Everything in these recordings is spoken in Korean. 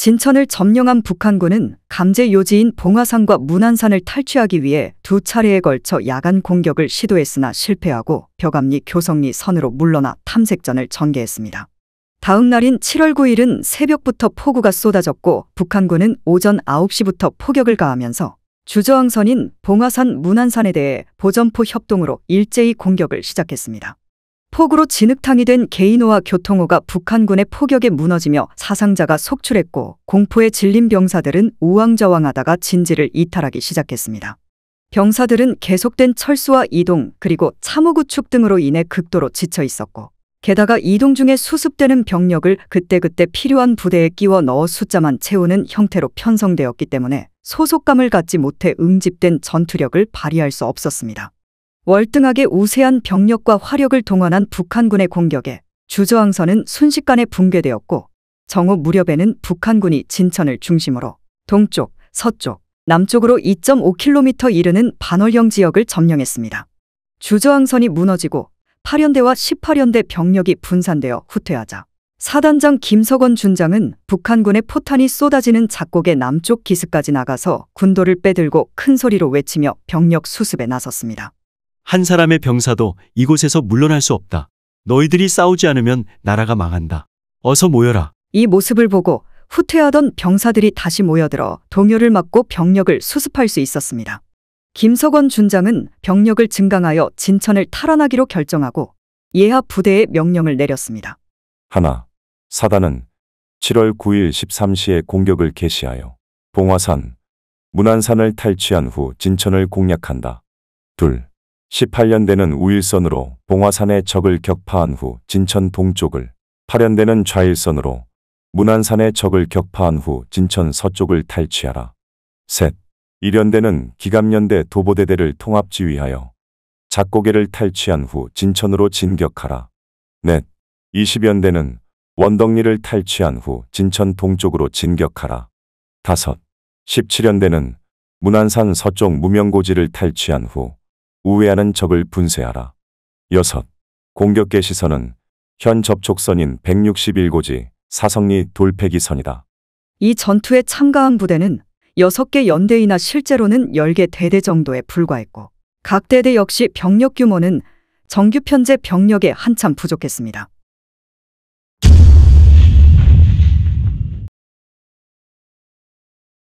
진천을 점령한 북한군은 감제 요지인 봉화산과 문안산을 탈취하기 위해 두 차례에 걸쳐 야간 공격을 시도했으나 실패하고 벽암리 교성리 선으로 물러나 탐색전을 전개했습니다. 다음 날인 7월 9일은 새벽부터 폭우가 쏟아졌고 북한군은 오전 9시부터 포격을 가하면서 주저항선인 봉화산 문안산에 대해 보전포 협동으로 일제히 공격을 시작했습니다. 폭우로 진흙탕이 된 개인호와 교통호가 북한군의 포격에 무너지며 사상자가 속출했고 공포에 질린 병사들은 우왕좌왕하다가 진지를 이탈하기 시작했습니다. 병사들은 계속된 철수와 이동 그리고 참호구축 등으로 인해 극도로 지쳐 있었고 게다가 이동 중에 수습되는 병력을 그때그때 필요한 부대에 끼워 넣어 숫자만 채우는 형태로 편성되었기 때문에 소속감을 갖지 못해 응집된 전투력을 발휘할 수 없었습니다. 월등하게 우세한 병력과 화력을 동원한 북한군의 공격에 주저항선은 순식간에 붕괴되었고 정오 무렵에는 북한군이 진천을 중심으로 동쪽, 서쪽, 남쪽으로 2.5km 이르는 반월령 지역을 점령했습니다. 주저항선이 무너지고 8연대와 18연대 병력이 분산되어 후퇴하자 사단장 김석원 준장은 북한군의 포탄이 쏟아지는 작곡의 남쪽 기슭까지 나가서 군도를 빼들고 큰 소리로 외치며 병력 수습에 나섰습니다. 한 사람의 병사도 이곳에서 물러날 수 없다. 너희들이 싸우지 않으면 나라가 망한다. 어서 모여라. 이 모습을 보고 후퇴하던 병사들이 다시 모여들어 동요를 맞고 병력을 수습할 수 있었습니다. 김석원 준장은 병력을 증강하여 진천을 탈환하기로 결정하고 예하 부대에 명령을 내렸습니다. 하나, 사단은 7월 9일 13시에 공격을 개시하여 봉화산, 문안산을 탈취한 후 진천을 공략한다. 둘, 18연대는 우일선으로 봉화산의 적을 격파한 후 진천 동쪽을, 8연대는 좌일선으로 문안산의 적을 격파한 후 진천 서쪽을 탈취하라. 셋, 1연대는 기갑연대 도보대대를 통합지휘하여 작곡계를 탈취한 후 진천으로 진격하라. 넷, 20연대는 원덕리를 탈취한 후 진천 동쪽으로 진격하라. 다섯, 17연대는 문안산 서쪽 무명고지를 탈취한 후 우회하는 적을 분쇄하라. 여섯, 공격 개시선은 현 접촉선인 161고지 사성리 돌패기선이다. 이 전투에 참가한 부대는 6개 연대이나 실제로는 10개 대대 정도에 불과했고 각 대대 역시 병력 규모는 정규 편제 병력에 한참 부족했습니다.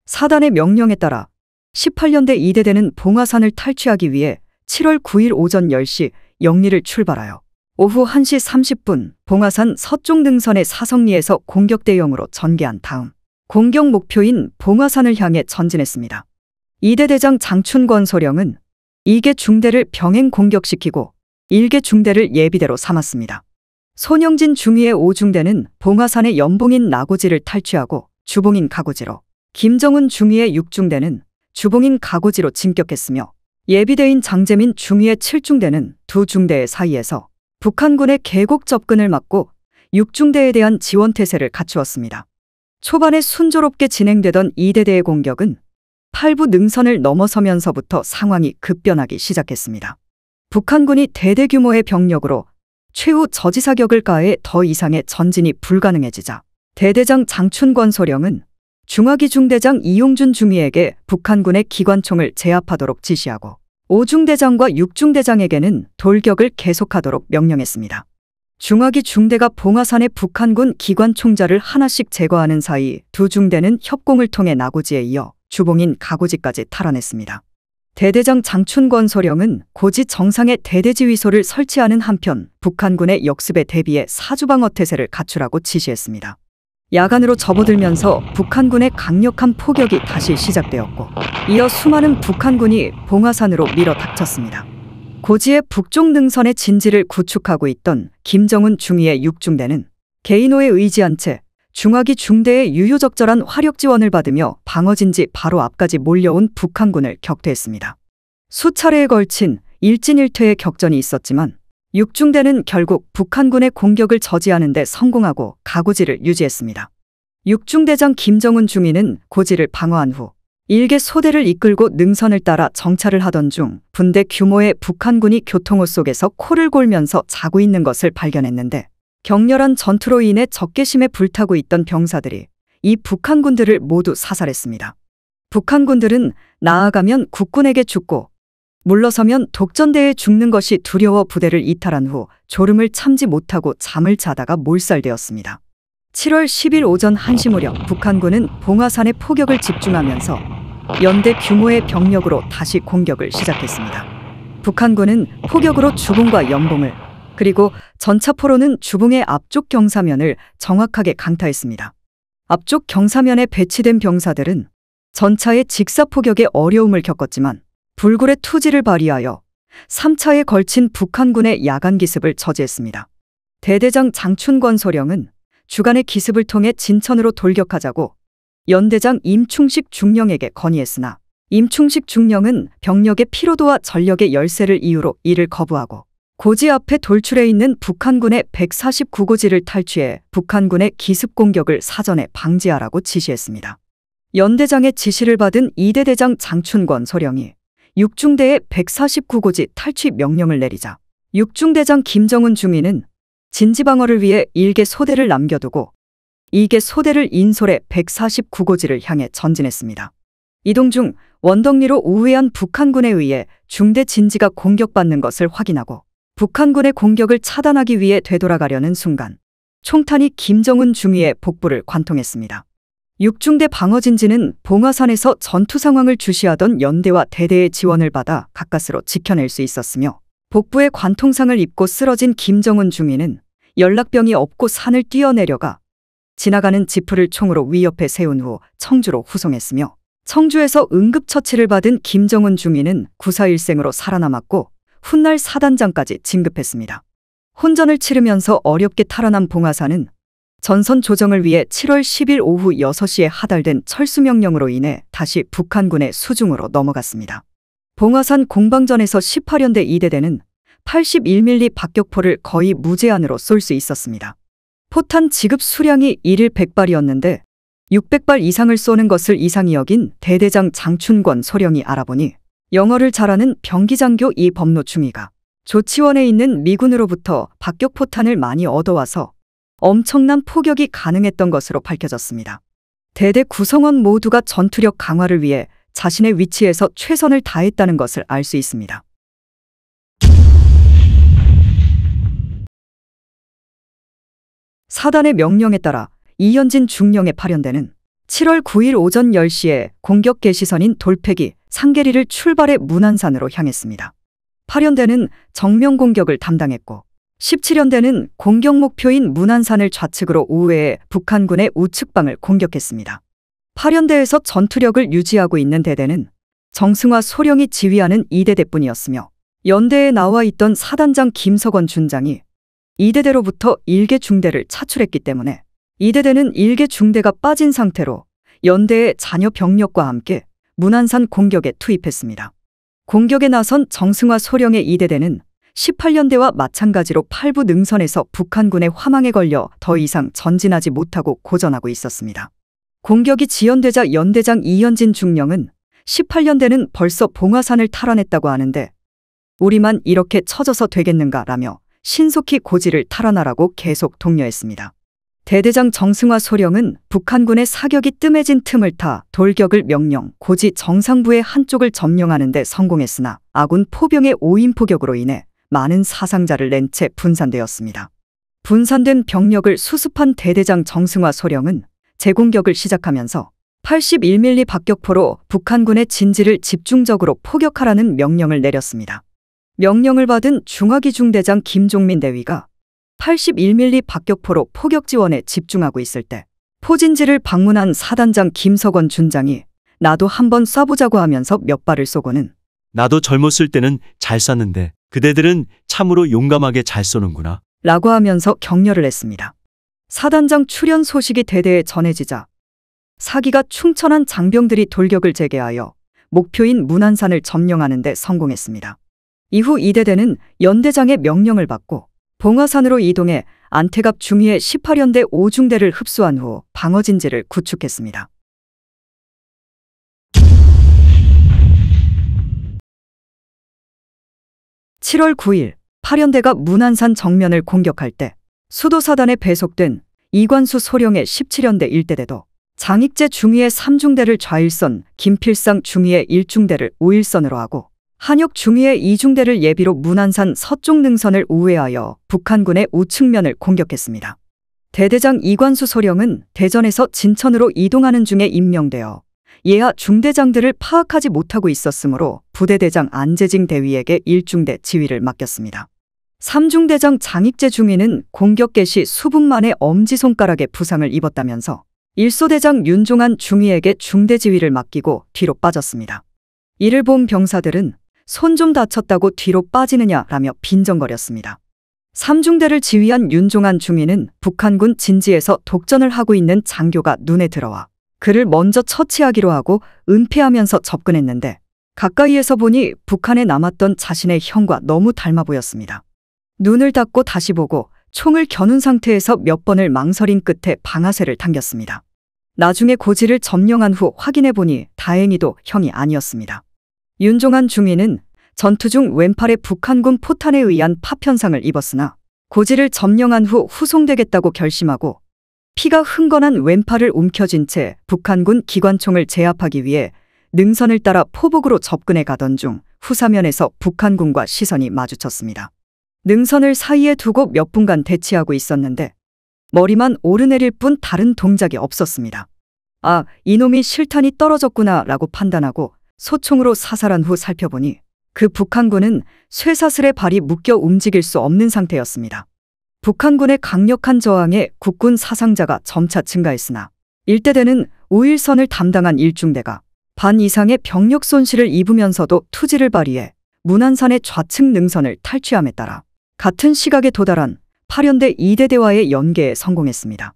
사단의 명령에 따라 18연대 2대대는 봉화산을 탈취하기 위해 7월 9일 오전 10시 영리를 출발하여 오후 1시 30분 봉화산 서쪽 능선의 사성리에서 공격 대형으로 전개한 다음 공격 목표인 봉화산을 향해 전진했습니다. 2대 대장 장춘권 소령은 2개 중대를 병행 공격시키고 1개 중대를 예비대로 삼았습니다. 손영진 중위의 5중대는 봉화산의 연봉인 나고지를 탈취하고 주봉인 가고지로, 김정은 중위의 6중대는 주봉인 가고지로 진격했으며 예비대인 장재민 중위의 7중대는 두 중대의 사이에서 북한군의 계곡 접근을 막고 6중대에 대한 지원 태세를 갖추었습니다. 초반에 순조롭게 진행되던 2대대의 공격은 8부 능선을 넘어서면서부터 상황이 급변하기 시작했습니다. 북한군이 대대 규모의 병력으로 최후 저지사격을 가해 더 이상의 전진이 불가능해지자 대대장 장춘권 소령은 중화기 중대장 이용준 중위에게 북한군의 기관총을 제압하도록 지시하고 5중대장과 6중대장에게는 돌격을 계속하도록 명령했습니다. 중화기 중대가 봉화산의 북한군 기관총자를 하나씩 제거하는 사이 두 중대는 협공을 통해 나고지에 이어 주봉인 가고지까지 탈환했습니다. 대대장 장춘권 소령은 고지 정상에 대대지휘소를 설치하는 한편 북한군의 역습에 대비해 사주방어 태세를 갖추라고 지시했습니다. 야간으로 접어들면서 북한군의 강력한 포격이 다시 시작되었고 이어 수많은 북한군이 봉화산으로 밀어 닥쳤습니다. 고지의 북쪽 능선의 진지를 구축하고 있던 김정은 중위의 6중대는 개인호에 의지한 채 중화기 중대의 유효적절한 화력 지원을 받으며 방어진지 바로 앞까지 몰려온 북한군을 격퇴했습니다. 수차례에 걸친 일진일퇴의 격전이 있었지만 6중대는 결국 북한군의 공격을 저지하는 데 성공하고 가고지를 유지했습니다. 6중대장 김정은 중위는 고지를 방어한 후 일개 소대를 이끌고 능선을 따라 정찰을 하던 중 분대 규모의 북한군이 교통호 속에서 코를 골면서 자고 있는 것을 발견했는데 격렬한 전투로 인해 적개심에 불타고 있던 병사들이 이 북한군들을 모두 사살했습니다. 북한군들은 나아가면 국군에게 죽고 물러서면 독전대에 죽는 것이 두려워 부대를 이탈한 후 졸음을 참지 못하고 잠을 자다가 몰살되었습니다. 7월 10일 오전 1시 무렵 북한군은 봉화산에 포격을 집중하면서 연대 규모의 병력으로 다시 공격을 시작했습니다. 북한군은 포격으로 주봉과 연봉을 그리고 전차포로는 주봉의 앞쪽 경사면을 정확하게 강타했습니다. 앞쪽 경사면에 배치된 병사들은 전차의 직사포격에 어려움을 겪었지만 불굴의 투지를 발휘하여 3차에 걸친 북한군의 야간 기습을 저지했습니다. 대대장 장춘권 소령은 주간의 기습을 통해 진천으로 돌격하자고 연대장 임충식 중령에게 건의했으나 임충식 중령은 병력의 피로도와 전력의 열세를 이유로 이를 거부하고 고지 앞에 돌출해 있는 북한군의 149고지를 탈취해 북한군의 기습 공격을 사전에 방지하라고 지시했습니다. 연대장의 지시를 받은 이대대장 장춘권 소령이 육중대의 149고지 탈취 명령을 내리자 육중대장 김정은 중위는 진지방어를 위해 1개 소대를 남겨두고 2개 소대를 인솔해 149고지를 향해 전진했습니다. 이동 중 원덕리로 우회한 북한군에 의해 중대 진지가 공격받는 것을 확인하고 북한군의 공격을 차단하기 위해 되돌아가려는 순간 총탄이 김정은 중위의 복부를 관통했습니다. 육중대 방어진지는 봉화산에서 전투 상황을 주시하던 연대와 대대의 지원을 받아 가까스로 지켜낼 수 있었으며 복부에 관통상을 입고 쓰러진 김정은 중위는 연락병이 없고 산을 뛰어내려가 지나가는 지프를 총으로 위옆에 세운 후 청주로 후송했으며 청주에서 응급처치를 받은 김정은 중위는 구사일생으로 살아남았고 훗날 사단장까지 진급했습니다. 혼전을 치르면서 어렵게 탈환한 봉화산은 전선 조정을 위해 7월 10일 오후 6시에 하달된 철수명령으로 인해 다시 북한군의 수중으로 넘어갔습니다. 봉화산 공방전에서 18연대 2대대는 81mm 박격포를 거의 무제한으로 쏠 수 있었습니다. 포탄 지급 수량이 1일 100발이었는데 600발 이상을 쏘는 것을 이상히 여긴 대대장 장춘권 소령이 알아보니 영어를 잘하는 병기장교 이범노 중위가 조치원에 있는 미군으로부터 박격포탄을 많이 얻어와서 엄청난 포격이 가능했던 것으로 밝혀졌습니다. 대대 구성원 모두가 전투력 강화를 위해 자신의 위치에서 최선을 다했다는 것을 알 수 있습니다. 사단의 명령에 따라 이현진 중령의 파련대는 7월 9일 오전 10시에 공격 개시선인 돌패기, 상계리를 출발해 문안산으로 향했습니다. 파련대는 정면 공격을 담당했고 17연대는 공격 목표인 문안산을 좌측으로 우회해 북한군의 우측방을 공격했습니다. 8연대에서 전투력을 유지하고 있는 대대는 정승화 소령이 지휘하는 2대대뿐이었으며 연대에 나와 있던 사단장 김석원 준장이 2대대로부터 1개 중대를 차출했기 때문에 2대대는 1개 중대가 빠진 상태로 연대의 잔여 병력과 함께 문안산 공격에 투입했습니다. 공격에 나선 정승화 소령의 2대대는 18연대와 마찬가지로 8부 능선에서 북한군의 화망에 걸려 더 이상 전진하지 못하고 고전하고 있었습니다. 공격이 지연되자 연대장 이현진 중령은 18연대는 벌써 봉화산을 탈환했다고 하는데 우리만 이렇게 처져서 되겠는가라며 신속히 고지를 탈환하라고 계속 독려했습니다. 대대장 정승화 소령은 북한군의 사격이 뜸해진 틈을 타 돌격을 명령, 고지 정상부의 한쪽을 점령하는 데 성공했으나 아군 포병의 오인 포격으로 인해 많은 사상자를 낸 채 분산되었습니다. 분산된 병력을 수습한 대대장 정승화 소령은 재공격을 시작하면서 81mm 박격포로 북한군의 진지를 집중적으로 포격하라는 명령을 내렸습니다. 명령을 받은 중화기 중대장 김종민 대위가 81mm 박격포로 포격 지원에 집중하고 있을 때 포진지를 방문한 사단장 김석원 준장이 나도 한번 쏴보자고 하면서 몇 발을 쏘고는 나도 젊었을 때는 잘 쐈는데 그대들은 참으로 용감하게 잘 쏘는구나. 라고 하면서 격려를 했습니다. 사단장 출현 소식이 대대에 전해지자 사기가 충천한 장병들이 돌격을 재개하여 목표인 문안산을 점령하는 데 성공했습니다. 이후 이대대는 연대장의 명령을 받고 봉화산으로 이동해 안태갑 중위의 18연대 5중대를 흡수한 후 방어진지를 구축했습니다. (7월 9일) 8연대가 문안산 정면을 공격할 때 수도사단에 배속된 이관수 소령의 17연대 1대대도 장익재 중위의 3중대를 좌일선, 김필상 중위의 1중대를 우일선으로 하고 한혁 중위의 2중대를 예비로 문안산 서쪽 능선을 우회하여 북한군의 우측면을 공격했습니다. 대대장 이관수 소령은 대전에서 진천으로 이동하는 중에 임명되어 예하 중대장들을 파악하지 못하고 있었으므로 부대대장 안재징 대위에게 1중대 지휘를 맡겼습니다. 3중대장 장익재 중위는 공격 개시 수분 만에 엄지손가락에 부상을 입었다면서 1소대장 윤종한 중위에게 중대 지휘를 맡기고 뒤로 빠졌습니다. 이를 본 병사들은 손 좀 다쳤다고 뒤로 빠지느냐라며 빈정거렸습니다. 3중대를 지휘한 윤종한 중위는 북한군 진지에서 독전을 하고 있는 장교가 눈에 들어와 그를 먼저 처치하기로 하고 은폐하면서 접근했는데 가까이에서 보니 북한에 남았던 자신의 형과 너무 닮아 보였습니다. 눈을 닫고 다시 보고 총을 겨눈 상태에서 몇 번을 망설인 끝에 방아쇠를 당겼습니다. 나중에 고지를 점령한 후 확인해 보니 다행히도 형이 아니었습니다. 윤종한 중위는 전투 중 왼팔에 북한군 포탄에 의한 파편상을 입었으나 고지를 점령한 후 후송되겠다고 결심하고 피가 흥건한 왼팔을 움켜쥔 채 북한군 기관총을 제압하기 위해 능선을 따라 포복으로 접근해 가던 중 후사면에서 북한군과 시선이 마주쳤습니다. 능선을 사이에 두고 몇 분간 대치하고 있었는데 머리만 오르내릴 뿐 다른 동작이 없었습니다. 아, 이놈이 실탄이 떨어졌구나 라고 판단하고 소총으로 사살한 후 살펴보니 그 북한군은 쇠사슬에 발이 묶여 움직일 수 없는 상태였습니다. 북한군의 강력한 저항에 국군 사상자가 점차 증가했으나 일대대는 우일선을 담당한 1중대가 반 이상의 병력 손실을 입으면서도 투지를 발휘해 문안산의 좌측 능선을 탈취함에 따라 같은 시각에 도달한 8연대 2대대와의 연계에 성공했습니다.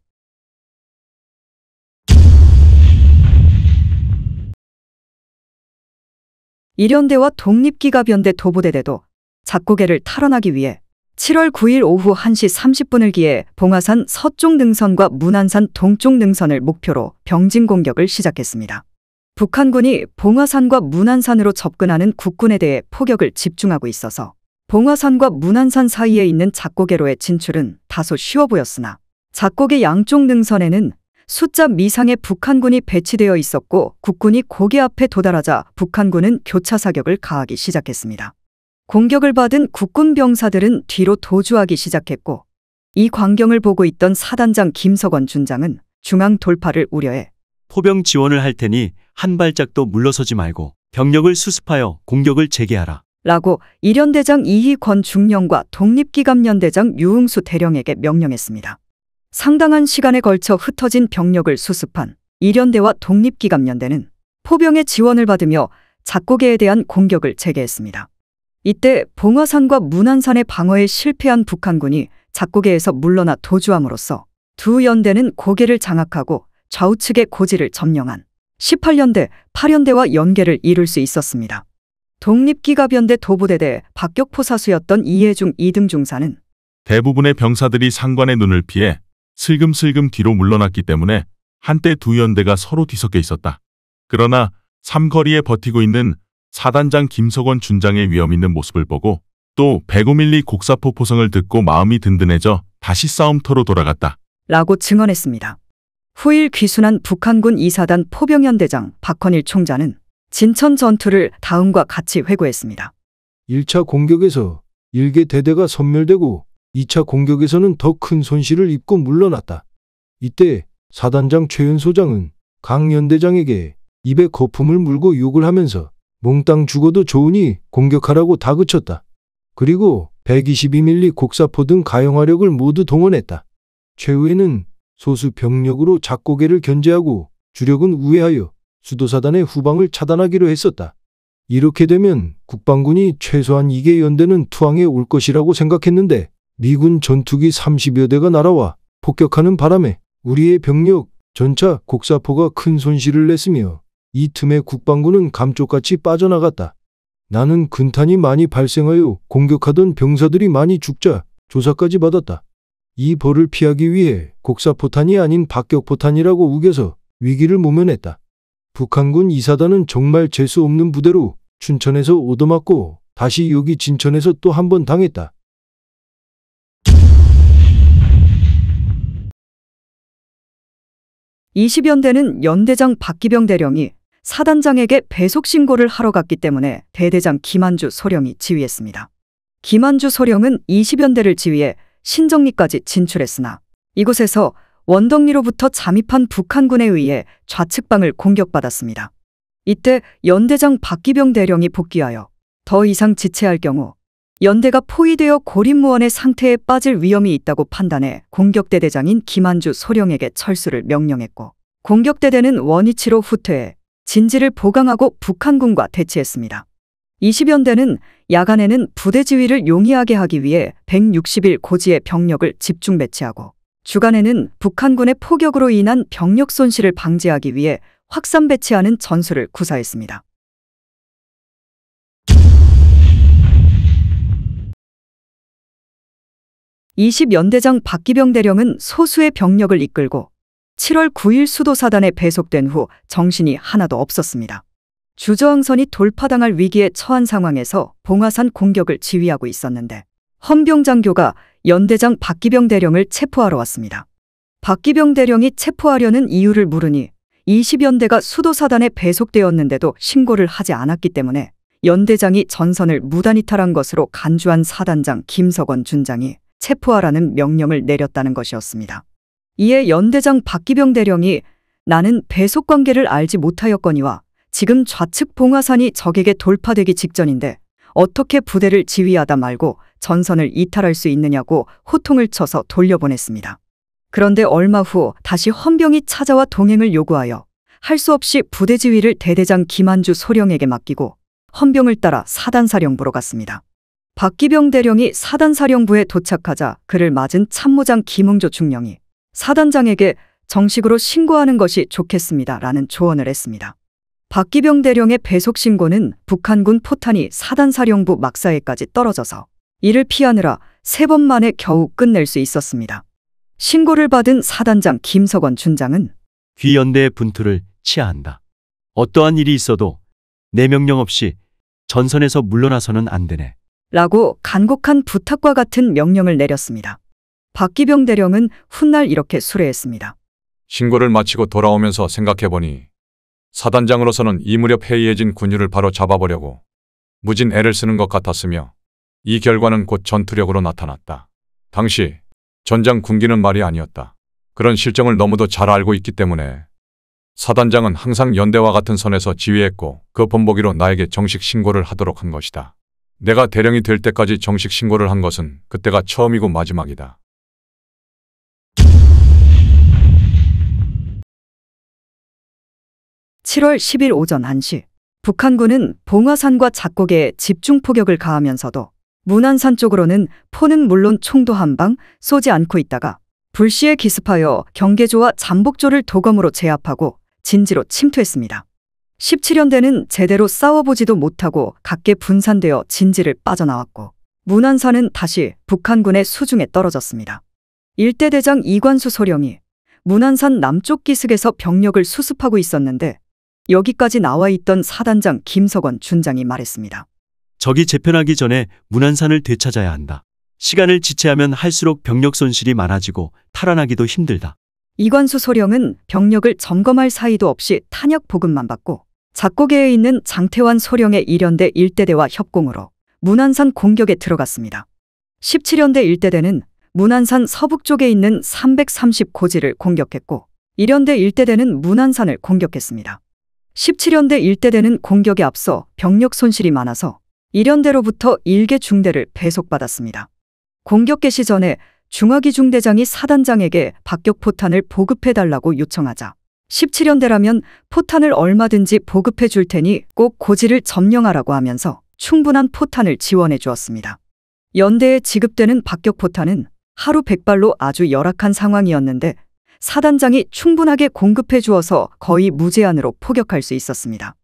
일연대와 독립기갑연대 도보대대도 작고개를 탈환하기 위해 7월 9일 오후 1시 30분을 기해 봉화산 서쪽 능선과 문안산 동쪽 능선을 목표로 병진 공격을 시작했습니다. 북한군이 봉화산과 문안산으로 접근하는 국군에 대해 포격을 집중하고 있어서 봉화산과 문안산 사이에 있는 작고개로의 진출은 다소 쉬워 보였으나 작고개 양쪽 능선에는 숫자 미상의 북한군이 배치되어 있었고 국군이 고개 앞에 도달하자 북한군은 교차 사격을 가하기 시작했습니다. 공격을 받은 국군 병사들은 뒤로 도주하기 시작했고 이 광경을 보고 있던 사단장 김석원 준장은 중앙 돌파를 우려해 포병 지원을 할 테니 한 발짝도 물러서지 말고 병력을 수습하여 공격을 재개하라. 라고 일연대장 이희권 중령과 독립기갑연대장 유흥수 대령에게 명령했습니다. 상당한 시간에 걸쳐 흩어진 병력을 수습한 일연대와 독립기갑연대는 포병의 지원을 받으며 작고개에 대한 공격을 재개했습니다. 이때 봉화산과 문안산의 방어에 실패한 북한군이 작고개에서 물러나 도주함으로써 두 연대는 고개를 장악하고 좌우측의 고지를 점령한 18연대, 8연대와 연계를 이룰 수 있었습니다. 독립기갑연대 도보대대 박격포 사수였던 이해중 2등 중사는 대부분의 병사들이 상관의 눈을 피해 슬금슬금 뒤로 물러났기 때문에 한때 두 연대가 서로 뒤섞여 있었다. 그러나 삼거리에 버티고 있는 사단장 김석원 준장의 위험 있는 모습을 보고 또 105mm 곡사포 포성을 듣고 마음이 든든해져 다시 싸움터로 돌아갔다. 라고 증언했습니다. 후일 귀순한 북한군 2사단 포병연대장 박헌일 총자는 진천 전투를 다음과 같이 회고했습니다. 1차 공격에서 1개 대대가 섬멸되고 2차 공격에서는 더 큰 손실을 입고 물러났다. 이때 사단장 최윤 소장은 강 연대장에게 입에 거품을 물고 욕을 하면서 몽땅 죽어도 좋으니 공격하라고 다그쳤다. 그리고 122mm 곡사포 등 가용화력을 모두 동원했다. 최후에는 소수 병력으로 작고개를 견제하고 주력은 우회하여 수도사단의 후방을 차단하기로 했었다. 이렇게 되면 국방군이 최소한 2개 연대는 투항해 올 것이라고 생각했는데 미군 전투기 30여 대가 날아와 폭격하는 바람에 우리의 병력, 전차, 곡사포가 큰 손실을 냈으며 이 틈에 국방군은 감쪽같이 빠져나갔다. 나는 근탄이 많이 발생하여 공격하던 병사들이 많이 죽자 조사까지 받았다. 이 벌을 피하기 위해 곡사포탄이 아닌 박격포탄이라고 우겨서 위기를 모면했다. 북한군 2사단은 정말 재수 없는 부대로 춘천에서 얻어맞고 다시 여기 진천에서 또 한 번 당했다. 20연대는 연대장 박기병 대령이 사단장에게 배속 신고를 하러 갔기 때문에 대대장 김한주 소령이 지휘했습니다. 김한주 소령은 20연대를 지휘해 신정리까지 진출했으나 이곳에서 원덕리로부터 잠입한 북한군에 의해 좌측방을 공격받았습니다. 이때 연대장 박기병 대령이 복귀하여 더 이상 지체할 경우 연대가 포위되어 고립무원의 상태에 빠질 위험이 있다고 판단해 공격대대장인 김한주 소령에게 철수를 명령했고, 공격대대는 원위치로 후퇴해 진지를 보강하고 북한군과 대치했습니다. 20연대는 야간에는 부대 지휘를 용이하게 하기 위해 160일 고지의 병력을 집중 배치하고, 주간에는 북한군의 포격으로 인한 병력 손실을 방지하기 위해 확산 배치하는 전술을 구사했습니다. (20연대장) 박기병 대령은 소수의 병력을 이끌고 7월 9일 수도사단에 배속된 후 정신이 하나도 없었습니다. 주저항선이 돌파당할 위기에 처한 상황에서 봉화산 공격을 지휘하고 있었는데 헌병장교가 연대장 박기병 대령을 체포하러 왔습니다. 박기병 대령이 체포하려는 이유를 물으니 20연대가 수도사단에 배속되었는데도 신고를 하지 않았기 때문에 연대장이 전선을 무단이탈한 것으로 간주한 사단장 김석원 준장이 체포하라는 명령을 내렸다는 것이었습니다. 이에 연대장 박기병 대령이 나는 배속 관계를 알지 못하였거니와 지금 좌측 봉화산이 적에게 돌파되기 직전인데 어떻게 부대를 지휘하다 말고 전선을 이탈할 수 있느냐고 호통을 쳐서 돌려보냈습니다. 그런데 얼마 후 다시 헌병이 찾아와 동행을 요구하여 할 수 없이 부대 지휘를 대대장 김한주 소령에게 맡기고 헌병을 따라 사단사령부로 갔습니다. 박기병 대령이 사단사령부에 도착하자 그를 맞은 참모장 김응조 중령이 사단장에게 정식으로 신고하는 것이 좋겠습니다 라는 조언을 했습니다. 박기병 대령의 배속 신고는 북한군 포탄이 사단사령부 막사에까지 떨어져서 이를 피하느라 3번 만에 겨우 끝낼 수 있었습니다. 신고를 받은 사단장 김석원 준장은 귀연대의 분투를 치하한다. 어떠한 일이 있어도 내 명령 없이 전선에서 물러나서는 안 되네. 라고 간곡한 부탁과 같은 명령을 내렸습니다. 박기병 대령은 훗날 이렇게 수레했습니다. 신고를 마치고 돌아오면서 생각해보니 사단장으로서는 이 무렵 해이해진 군유를 바로 잡아보려고 무진 애를 쓰는 것 같았으며 이 결과는 곧 전투력으로 나타났다. 당시 전장 군기는 말이 아니었다. 그런 실정을 너무도 잘 알고 있기 때문에 사단장은 항상 연대와 같은 선에서 지휘했고 그 본보기로 나에게 정식 신고를 하도록 한 것이다. 내가 대령이 될 때까지 정식 신고를 한 것은 그때가 처음이고 마지막이다. (7월 10일) 오전 1시 북한군은 봉화산과 작곡에 집중 포격을 가하면서도 문안산 쪽으로는 포는 물론 총도 한 방 쏘지 않고 있다가 불시에 기습하여 경계조와 잠복조를 도검으로 제압하고 진지로 침투했습니다. 17연대는 제대로 싸워보지도 못하고 각계 분산되어 진지를 빠져나왔고 문안산은 다시 북한군의 수중에 떨어졌습니다. 일대대장 이관수 소령이 문안산 남쪽 기슭에서 병력을 수습하고 있었는데 여기까지 나와 있던 사단장 김석원 준장이 말했습니다. 적이 재편하기 전에 문안산을 되찾아야 한다. 시간을 지체하면 할수록 병력 손실이 많아지고 탈환하기도 힘들다. 이관수 소령은 병력을 점검할 사이도 없이 탄약 보급만 받고 작곡계에 있는 장태환 소령의 1연대 1대대와 협공으로 문안산 공격에 들어갔습니다. 17연대 1대대는 문안산 서북쪽에 있는 330고지를 공격했고 1연대 1대대는 문안산을 공격했습니다. 17연대 1대대는 공격에 앞서 병력 손실이 많아서 1연대로부터 1개 중대를 배속받았습니다. 공격 개시 전에 중화기 중대장이 사단장에게 박격포탄을 보급해달라고 요청하자 17연대라면 포탄을 얼마든지 보급해 줄 테니 꼭 고지를 점령하라고 하면서 충분한 포탄을 지원해 주었습니다. 연대에 지급되는 박격포탄은 하루 100발로 아주 열악한 상황이었는데 사단장이 충분하게 공급해 주어서 거의 무제한으로 포격할 수 있었습니다.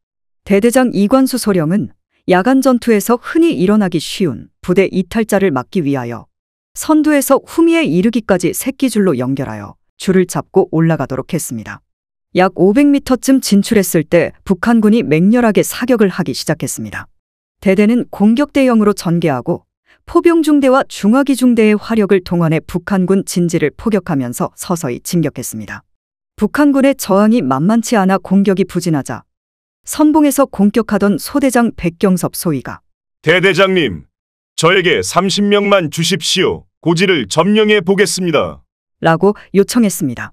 대대장 이관수 소령은 야간 전투에서 흔히 일어나기 쉬운 부대 이탈자를 막기 위하여 선두에서 후미에 이르기까지 새끼줄로 연결하여 줄을 잡고 올라가도록 했습니다. 약 500m쯤 진출했을 때 북한군이 맹렬하게 사격을 하기 시작했습니다. 대대는 공격대형으로 전개하고 포병중대와 중화기중대의 화력을 동원해 북한군 진지를 포격하면서 서서히 진격했습니다. 북한군의 저항이 만만치 않아 공격이 부진하자 선봉에서 공격하던 소대장 백경섭 소위가 대대장님, 저에게 30명만 주십시오. 고지를 점령해 보겠습니다. 라고 요청했습니다.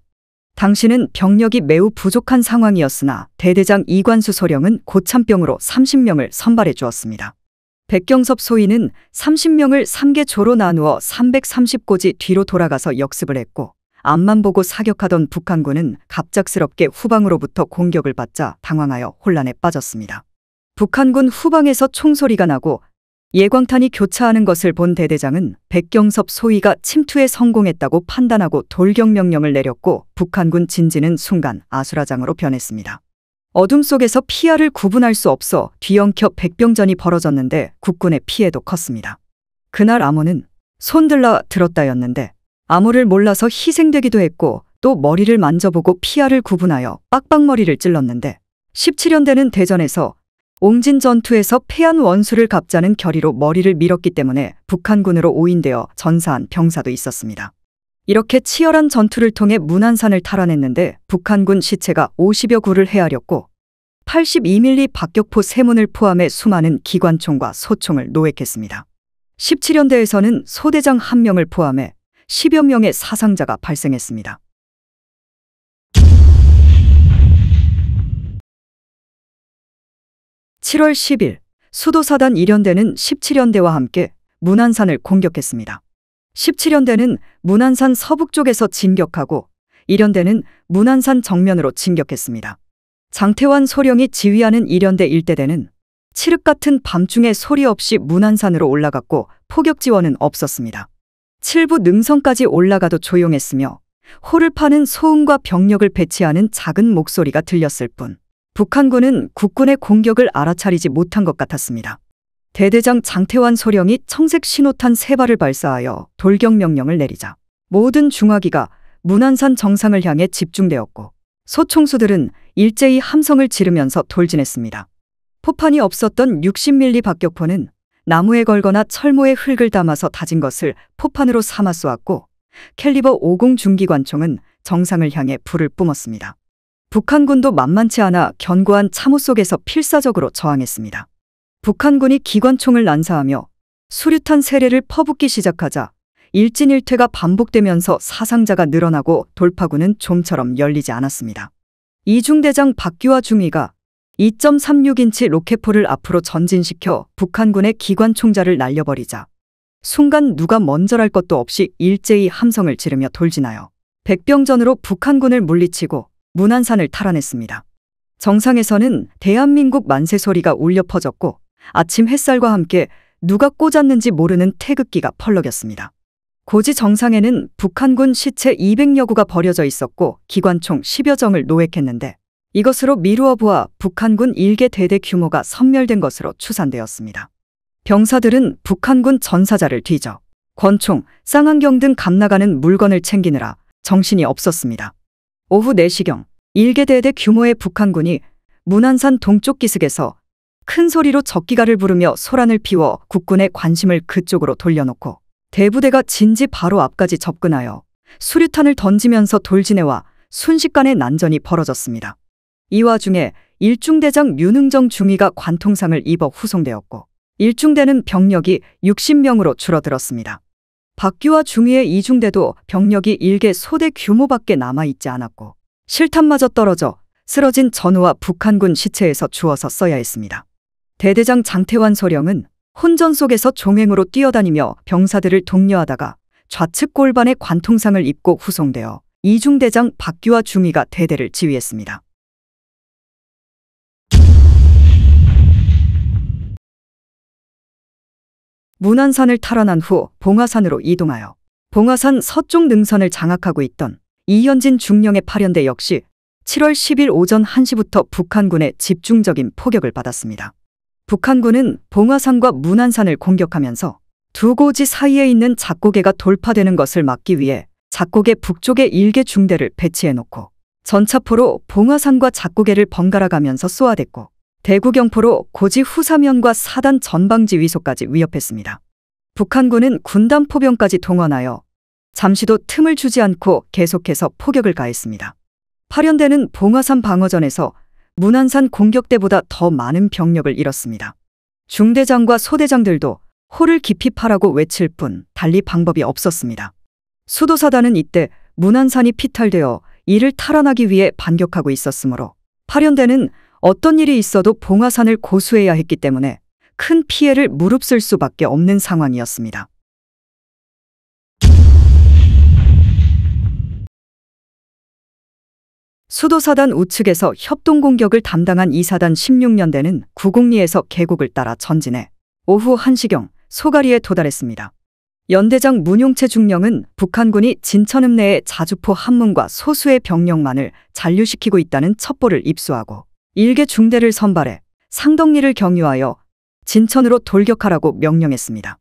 당시는 병력이 매우 부족한 상황이었으나 대대장 이관수 소령은 고참병으로 30명을 선발해 주었습니다. 백경섭 소위는 30명을 3개 조로 나누어 330고지 뒤로 돌아가서 역습을 했고 앞만 보고 사격하던 북한군은 갑작스럽게 후방으로부터 공격을 받자 당황하여 혼란에 빠졌습니다. 북한군 후방에서 총소리가 나고 예광탄이 교차하는 것을 본 대대장은 백경섭 소위가 침투에 성공했다고 판단하고 돌격 명령을 내렸고 북한군 진지는 순간 아수라장으로 변했습니다. 어둠 속에서 피아를 구분할 수 없어 뒤엉켜 백병전이 벌어졌는데 국군의 피해도 컸습니다. 그날 암호는 손들라 들었다였는데 암호를 몰라서 희생되기도 했고 또 머리를 만져보고 피아를 구분하여 빡빡머리를 찔렀는데 17연대는 대전에서 옹진 전투에서 패한 원수를 갚자는 결의로 머리를 밀었기 때문에 북한군으로 오인되어 전사한 병사도 있었습니다. 이렇게 치열한 전투를 통해 문안산을 탈환했는데 북한군 시체가 50여 구를 헤아렸고 82mm 박격포 3문을 포함해 수많은 기관총과 소총을 노획했습니다. 17연대에서는 소대장 1명을 포함해 10여 명의 사상자가 발생했습니다. (7월 10일) 수도사단 1연대는 17연대와 함께 문안산을 공격했습니다. 17연대는 문안산 서북쪽에서 진격하고 1연대는 문안산 정면으로 진격했습니다. 장태환 소령이 지휘하는 1연대 1대대는 칠흑 같은 밤중에 소리 없이 문안산으로 올라갔고 포격 지원은 없었습니다. 7부 능선까지 올라가도 조용했으며 호를 파는 소음과 병력을 배치하는 작은 목소리가 들렸을 뿐 북한군은 국군의 공격을 알아차리지 못한 것 같았습니다. 대대장 장태환 소령이 청색 신호탄 3발을 발사하여 돌격 명령을 내리자 모든 중화기가 문안산 정상을 향해 집중되었고 소총수들은 일제히 함성을 지르면서 돌진했습니다. 포판이 없었던 60mm 박격포는 나무에 걸거나 철모에 흙을 담아서 다진 것을 포판으로 삼아 쏘았고 캘리버 50 중기관총은 정상을 향해 불을 뿜었습니다. 북한군도 만만치 않아 견고한 참호 속에서 필사적으로 저항했습니다. 북한군이 기관총을 난사하며 수류탄 세례를 퍼붓기 시작하자 일진일퇴가 반복되면서 사상자가 늘어나고 돌파구는 좀처럼 열리지 않았습니다. 이중대장 박규화 중위가 2.36인치 로켓포를 앞으로 전진시켜 북한군의 기관총자를 날려버리자 순간 누가 먼저랄 것도 없이 일제히 함성을 지르며 돌진하여 백병전으로 북한군을 물리치고 문안산을 탈환했습니다. 정상에서는 대한민국 만세 소리가 울려 퍼졌고 아침 햇살과 함께 누가 꽂았는지 모르는 태극기가 펄럭였습니다. 고지 정상에는 북한군 시체 200여 구가 버려져 있었고 기관총 10여 정을 노획했는데 이것으로 미루어 보아 북한군 1개 대대 규모가 섬멸된 것으로 추산되었습니다. 병사들은 북한군 전사자를 뒤져 권총, 쌍안경 등 감나가는 물건을 챙기느라 정신이 없었습니다. 오후 4시경 1개 대대 규모의 북한군이 문안산 동쪽 기슭에서 큰 소리로 적기가를 부르며 소란을 피워 국군의 관심을 그쪽으로 돌려놓고 대부대가 진지 바로 앞까지 접근하여 수류탄을 던지면서 돌진해와 순식간에 난전이 벌어졌습니다. 이 와중에 일중대장 윤흥정 중위가 관통상을 입어 후송되었고 일중대는 병력이 60명으로 줄어들었습니다. 박규화 중위의 이중대도 병력이 1개 소대 규모밖에 남아있지 않았고 실탄마저 떨어져 쓰러진 전우와 북한군 시체에서 주워서 써야 했습니다. 대대장 장태환 소령은 혼전 속에서 종횡으로 뛰어다니며 병사들을 독려하다가 좌측 골반에 관통상을 입고 후송되어 이중대장 박규화 중위가 대대를 지휘했습니다. 문안산을 탈환한 후 봉화산으로 이동하여 봉화산 서쪽 능선을 장악하고 있던 이현진 중령의 8연대 역시 7월 10일 오전 1시부터 북한군의 집중적인 포격을 받았습니다. 북한군은 봉화산과 문안산을 공격하면서 두 고지 사이에 있는 작고개가 돌파되는 것을 막기 위해 작고개 북쪽에 1개 중대를 배치해놓고 전차포로 봉화산과 작고개를 번갈아 가면서 쏘아댔고 대구경포로 고지 후사면과 사단 전방지휘소까지 위협했습니다. 북한군은 군단 포병까지 동원하여 잠시도 틈을 주지 않고 계속해서 포격을 가했습니다. 파련대는 봉화산 방어전에서 문안산 공격 때보다 더 많은 병력을 잃었습니다. 중대장과 소대장들도 호를 깊이 파라고 외칠 뿐 달리 방법이 없었습니다. 수도사단은 이때 문안산이 피탈되어 이를 탈환하기 위해 반격하고 있었으므로 파련대는 어떤 일이 있어도 봉화산을 고수해야 했기 때문에 큰 피해를 무릅쓸 수밖에 없는 상황이었습니다. 수도사단 우측에서 협동공격을 담당한 2사단 16년대는 구곡리에서 계곡을 따라 전진해 오후 1시경 소가리에 도달했습니다. 연대장 문용채 중령은 북한군이 진천읍 내의 자주포 한문과 소수의 병력만을 잔류시키고 있다는 첩보를 입수하고 일개 중대를 선발해 상덕리를 경유하여 진천으로 돌격하라고 명령했습니다.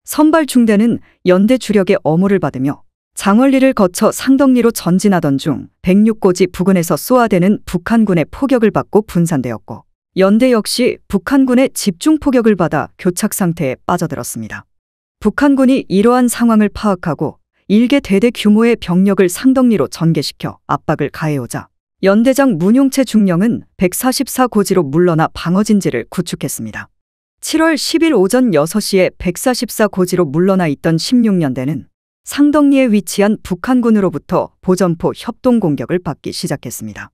선발 중대는 연대 주력의 엄호를 받으며 장월리를 거쳐 상덕리로 전진하던 중 106고지 부근에서 쏘아대는 북한군의 포격을 받고 분산되었고, 연대 역시 북한군의 집중 포격을 받아 교착 상태에 빠져들었습니다. 북한군이 이러한 상황을 파악하고 일개 대대 규모의 병력을 상덕리로 전개시켜 압박을 가해오자 연대장 문용채 중령은 144고지로 물러나 방어진지를 구축했습니다. 7월 10일 오전 6시에 144고지로 물러나 있던 16년대는 상덕리에 위치한 북한군으로부터 보전포 협동 공격을 받기 시작했습니다.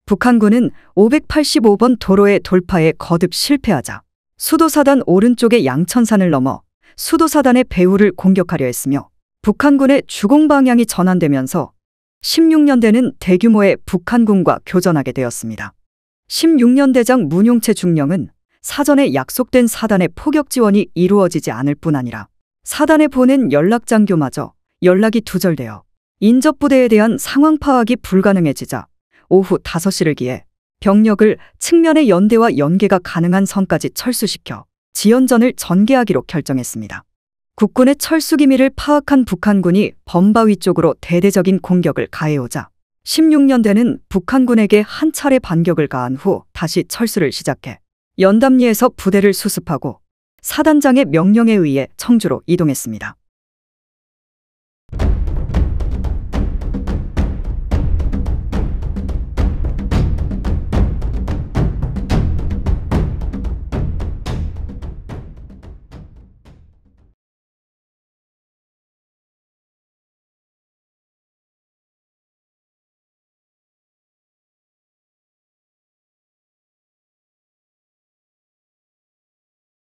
북한군은 585번 도로의 돌파에 거듭 실패하자 수도사단 오른쪽의 양천산을 넘어 수도사단의 배후를 공격하려 했으며 북한군의 주공 방향이 전환되면서 16년대는 대규모의 북한군과 교전하게 되었습니다. 16년대장 문용채 중령은 사전에 약속된 사단의 포격 지원이 이루어지지 않을 뿐 아니라 사단에 보낸 연락장교마저 연락이 두절되어 인접부대에 대한 상황 파악이 불가능해지자 오후 5시를 기해 병력을 측면의 연대와 연계가 가능한 선까지 철수시켜 지연전을 전개하기로 결정했습니다. 국군의 철수 기밀을 파악한 북한군이 범바위 쪽으로 대대적인 공격을 가해오자 16년대는 북한군에게 한 차례 반격을 가한 후 다시 철수를 시작해 연담리에서 부대를 수습하고 사단장의 명령에 의해 청주로 이동했습니다.